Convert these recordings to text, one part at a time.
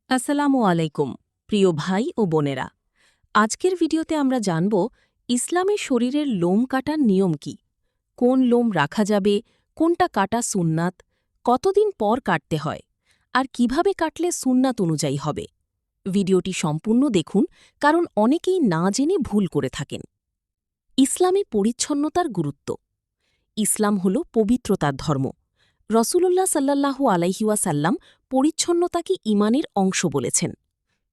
আসসালামু আলাইকুম প্রিয় ভাই ও বোনেরা। আজকের ভিডিওতে আমরা জানব ইসলামে শরীরের লোম কাটার নিয়ম কি, কোন লোম রাখা যাবে, কোনটা কাটা সুন্নাত, কতদিন পর কাটতে হয়, আর কিভাবে কাটলে সুন্নাত অনুযায়ী হবে। ভিডিওটি সম্পূর্ণ দেখুন, কারণ অনেকেই না জেনে ভুল করে থাকেন। ইসলামে পরিচ্ছন্নতার গুরুত্ব। ইসলাম হল পবিত্রতার ধর্ম। রসূলুল্লাহ সাল্লাল্লাহু আলাইহি ওয়াসাল্লাম পরিচ্ছন্নতাকে ঈমানের অংশ বলেছেন।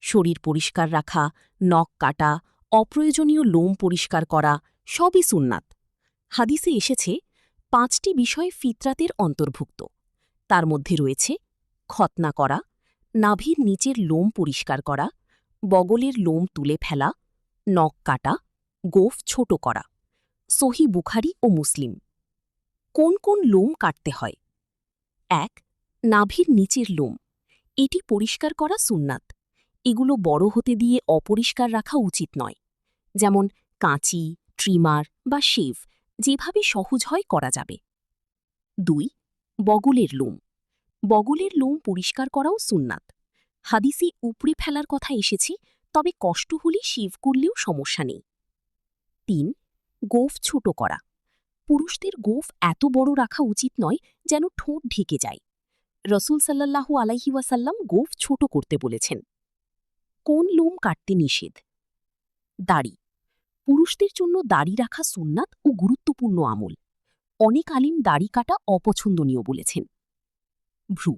শরীর পরিষ্কার রাখা, নখ কাটা, অপ্রয়োজনীয় লোম পরিষ্কার করা সবই সুন্নাত। হাদিসে এসেছে ৫টি বিষয় ফিতরাতের অন্তর্ভুক্ত। তার মধ্যে রয়েছে খতনা করা, নাভির নিচের লোম পরিষ্কার করা, বগলের লোম তুলে ফেলা, নখ কাটা, গোঁফ ছোট করা। সহিহ বুখারী ও মুসলিম। কোন কোন লোম কাটতে হয়? ১. নাভির নিচের লোম। এটি পরিষ্কার করা সুন্নাত। এগুলো বড় হতে দিয়ে অপরিষ্কার রাখা উচিত নয়। যেমন কাঁচি, ট্রিমার বা শেভ যেভাবে সহজ হয় করা যাবে। ২. বগলের লোম। বগলের লোম পরিষ্কার করাও সুন্নাত। হাদিসে উপড়ে ফেলার কথা এসেছে, তবে কষ্ট হলে শেভ করলেও সমস্যা নেই। ৩. গোঁফ ছোট করা। পুরুষদের গোঁফ এত বড় রাখা উচিত নয় যেন ঠোঁট ঢেকে যায়। রসূল সাল্লাল্লাহু আলাইহি ওয়াসাল্লাম গোঁফ ছোট করতে বলেছেন। কোন লোম কাটতে নিষেধ? দাড়ি। পুরুষদের জন্য দাড়ি রাখা সুন্নাত ও গুরুত্বপূর্ণ আমল। অনেক আলিম দাড়ি কাটা অপছন্দনীয় বলেছেন। ভ্রু।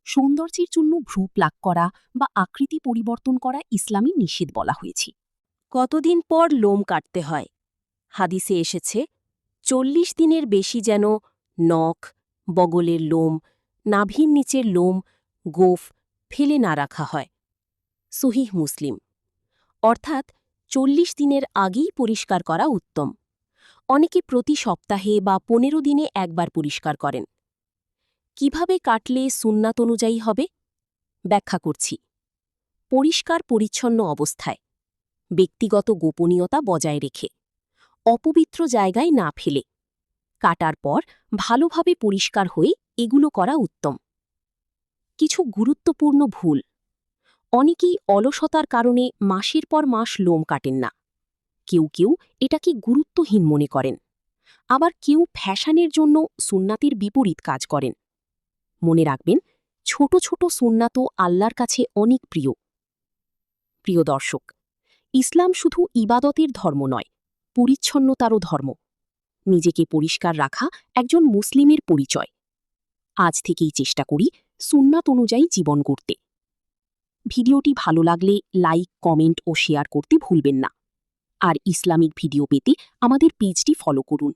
সৌন্দর্যের জন্য ভ্রু প্লাক করা বা আকৃতি পরিবর্তন করা ইসলামী নিষেধ বলা হয়েছে। কতদিন পর লোম কাটতে হয়? হাদিসে এসেছে ৪০ দিনের বেশি যেন নখ, বগলের লোম, নাভির নিচের লোম, গোঁফ ফেলে না রাখা হয়। সহিহ মুসলিম। অর্থাৎ ৪০ দিনের আগেই পরিষ্কার করা উত্তম। অনেকে প্রতি সপ্তাহে বা ১৫ দিনে একবার পরিষ্কার করেন। কিভাবে কাটলে সুন্নাত অনুযায়ী হবে? ব্যাখ্যা করছি। পরিষ্কার পরিচ্ছন্ন অবস্থায়, ব্যক্তিগত গোপনীয়তা বজায় রেখে, অপবিত্র জায়গায় না ফেলে, কাটার পর ভালোভাবে পরিষ্কার হয়ে এগুলো করা উত্তম। কিছু গুরুত্বপূর্ণ ভুল। অনেকেই অলসতার কারণে মাসের পর মাস লোম কাটেন না। কেউ কেউ এটাকে গুরুত্বহীন মনে করেন। আবার কেউ ফ্যাশনের জন্য সুন্নাতের বিপরীত কাজ করেন। মনে রাখবেন, ছোট ছোট সুন্নাতও আল্লাহর কাছে অনেক প্রিয়। প্রিয় দর্শক, ইসলাম শুধু ইবাদতের ধর্ম নয়, পরিচ্ছন্নতারও ধর্ম। নিজেকে পরিষ্কার রাখা একজন মুসলিমের পরিচয়। আজ থেকেই চেষ্টা করি সুন্নাত অনুযায়ী জীবন গড়তে। ভিডিওটি ভালো লাগলে লাইক, কমেন্ট ও শেয়ার করতে ভুলবেন না। আর ইসলামিক ভিডিও পেতে আমাদের পেজটি ফলো করুন।